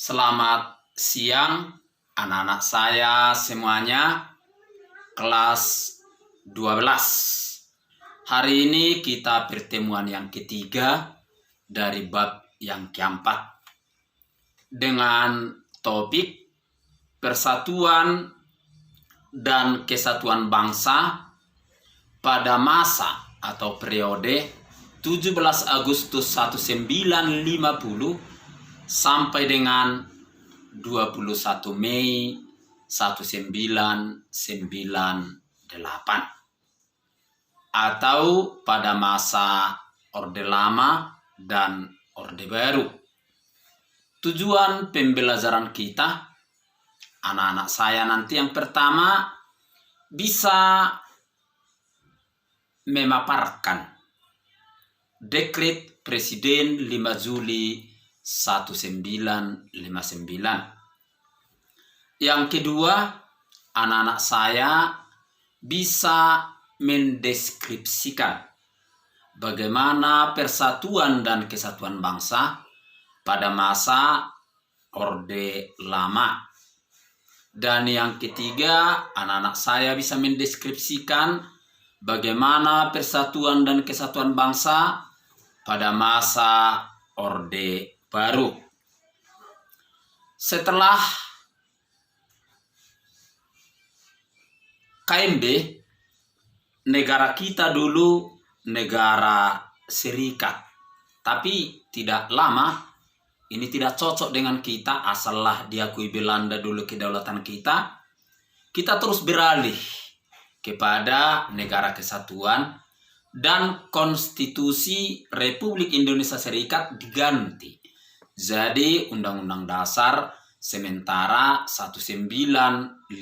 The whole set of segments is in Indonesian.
Selamat siang anak-anak saya semuanya, kelas 12. Hari ini kita pertemuan yang ketiga dari bab yang keempat dengan topik persatuan dan kesatuan bangsa pada masa atau periode 17 Agustus 1950 sampai dengan 21 Mei 1998 atau pada masa Orde Lama dan Orde Baru. Tujuan pembelajaran kita, anak-anak saya nanti yang pertama bisa memaparkan Dekret Presiden 5 Juli 1959. Yang kedua, anak-anak saya bisa mendeskripsikan bagaimana persatuan dan kesatuan bangsa pada masa Orde Lama. Dan yang ketiga, anak-anak saya bisa mendeskripsikan bagaimana persatuan dan kesatuan bangsa pada masa Orde Baru. Setelah KMB, negara kita dulu negara serikat. Tapi tidak lama, ini tidak cocok dengan kita, asallah diakui Belanda dulu kedaulatan kita. Kita terus beralih kepada negara kesatuan dan konstitusi Republik Indonesia Serikat diganti. Jadi Undang-Undang Dasar sementara 1950.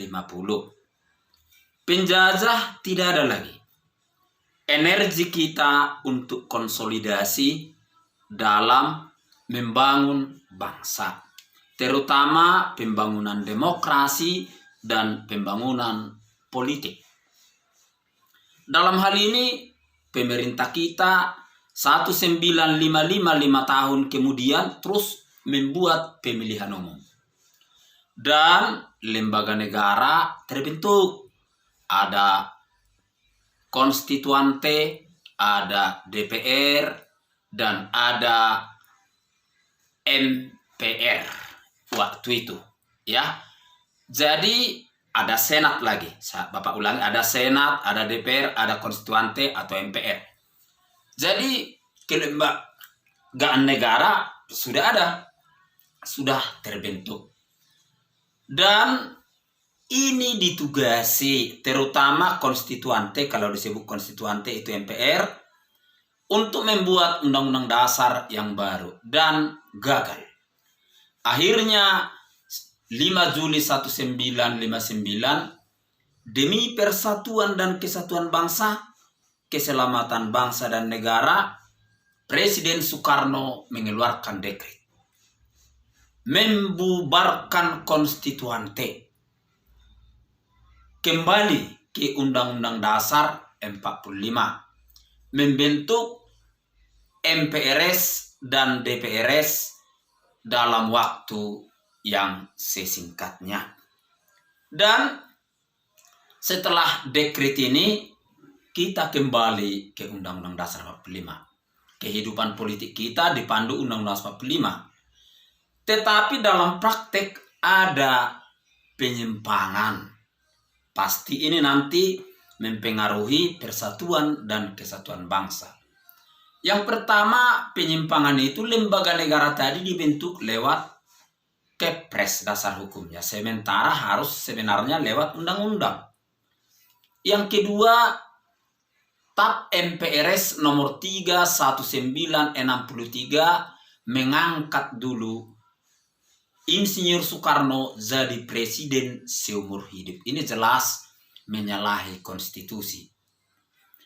Penjajah tidak ada lagi. Energi kita untuk konsolidasi dalam membangun bangsa, terutama pembangunan demokrasi dan pembangunan politik. Dalam hal ini pemerintah kita 1955 5 tahun kemudian terus membuat pemilihan umum. Dan lembaga negara terbentuk. Ada konstituante, ada DPR, dan ada MPR waktu itu. Ya, jadi ada senat lagi. Bapak ulangi, ada senat, ada DPR, ada konstituante atau MPR. Jadi kelembagaan negara sudah ada, sudah terbentuk. Dan ini ditugasi terutama konstituante, kalau disebut konstituante itu MPR, untuk membuat undang-undang dasar yang baru dan gagal. Akhirnya 5 Juli 1959 demi persatuan dan kesatuan bangsa, keselamatan bangsa dan negara, Presiden Soekarno mengeluarkan dekret membubarkan konstituante, kembali ke Undang-Undang Dasar 45, membentuk MPRS dan DPRS dalam waktu yang sesingkatnya. Dan setelah dekret ini kita kembali ke Undang-Undang Dasar 45. Kehidupan politik kita dipandu Undang-Undang 45. Tetapi dalam praktek ada penyimpangan. Pasti ini nanti mempengaruhi persatuan dan kesatuan bangsa. Yang pertama, penyimpangan itu lembaga negara tadi dibentuk lewat Kepres dasar hukumnya. Sementara harus sebenarnya lewat undang-undang. Yang kedua, TAP MPRS nomor 3 1963 mengangkat dulu Insinyur Soekarno jadi presiden seumur hidup. Ini jelas menyalahi konstitusi.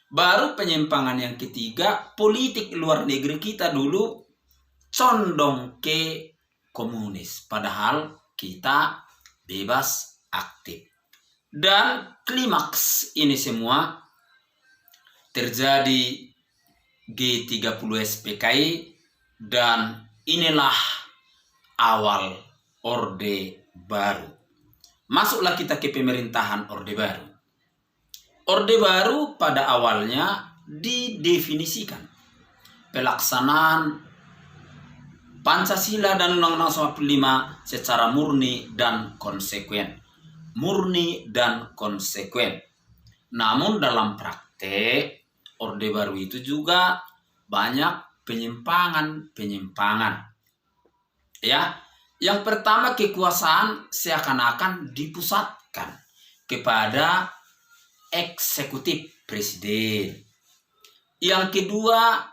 Baru penyimpangan yang ketiga, politik luar negeri kita dulu condong ke komunis. Padahal kita bebas aktif. Dan klimaks ini semua terjadi G30 SPKI dan inilah awal Orde Baru. Masuklah kita ke pemerintahan Orde Baru. Orde Baru pada awalnya didefinisikan pelaksanaan Pancasila dan Undang-Undang 45 secara murni dan konsekuen. Murni dan konsekuen. Namun dalam praktek, Orde Baru itu juga banyak penyimpangan-penyimpangan. Ya, yang pertama, kekuasaan seakan-akan dipusatkan kepada eksekutif presiden. Yang kedua,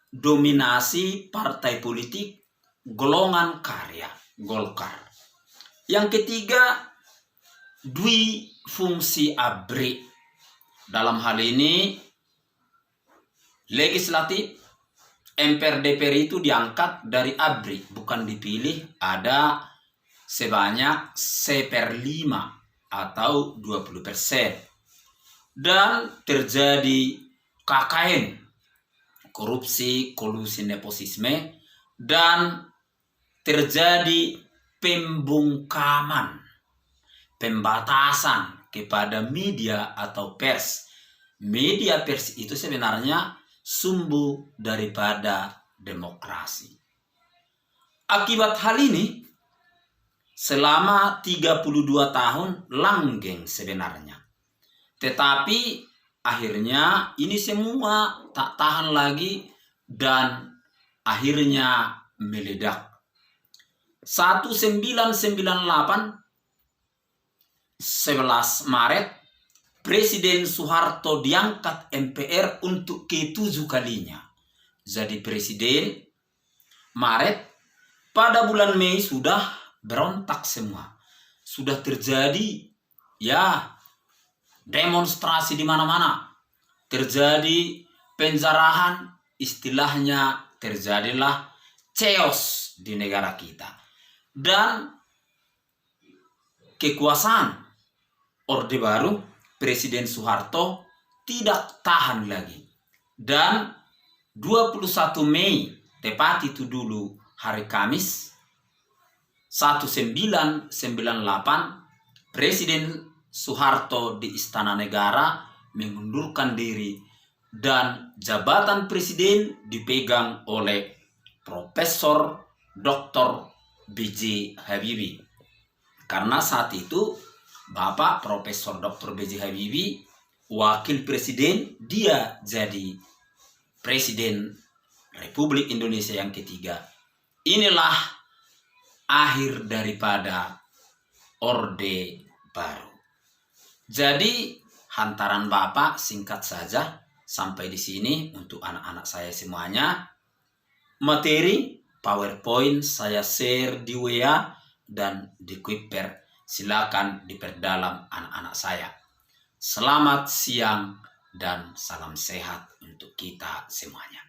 dominasi partai politik golongan karya, Golkar. Yang ketiga, dui fungsi ABRI. Dalam hal ini, legislatif, MPR DPR itu diangkat dari ABRI, bukan dipilih, ada sebanyak 1/5 atau 20%. Dan terjadi KKN, korupsi, kolusi, nepotisme, dan terjadi pembungkaman, pembatasan kepada media atau pers. Media pers itu sebenarnya sumbu daripada demokrasi. Akibat hal ini, selama 32 tahun langgeng sebenarnya. Tetapi akhirnya ini semua tak tahan lagi dan akhirnya meledak. 1998, 11 Maret, Presiden Soeharto diangkat MPR untuk ke-7 kalinya. Jadi presiden. Maret, pada bulan Mei sudah berontak semua. Sudah terjadi demonstrasi di mana-mana. Terjadi penjarahan, istilahnya terjadilah chaos di negara kita. Dan kekuasaan Orde Baru, Presiden Soeharto tidak tahan lagi. Dan 21 Mei, tepat itu dulu hari Kamis, 1998, Presiden Soeharto di Istana Negara mengundurkan diri dan jabatan presiden dipegang oleh Profesor Dr. B.J. Habibie. Karena saat itu Bapak Profesor Dr. B.J. Habibie wakil presiden, dia jadi Presiden Republik Indonesia yang ketiga. Inilah akhir daripada Orde Baru. Jadi hantaran Bapak singkat saja sampai di sini untuk anak-anak saya semuanya. Materi PowerPoint saya share di WA dan di Kuiper. Silakan diperdalam anak-anak saya. Selamat siang dan salam sehat untuk kita semuanya.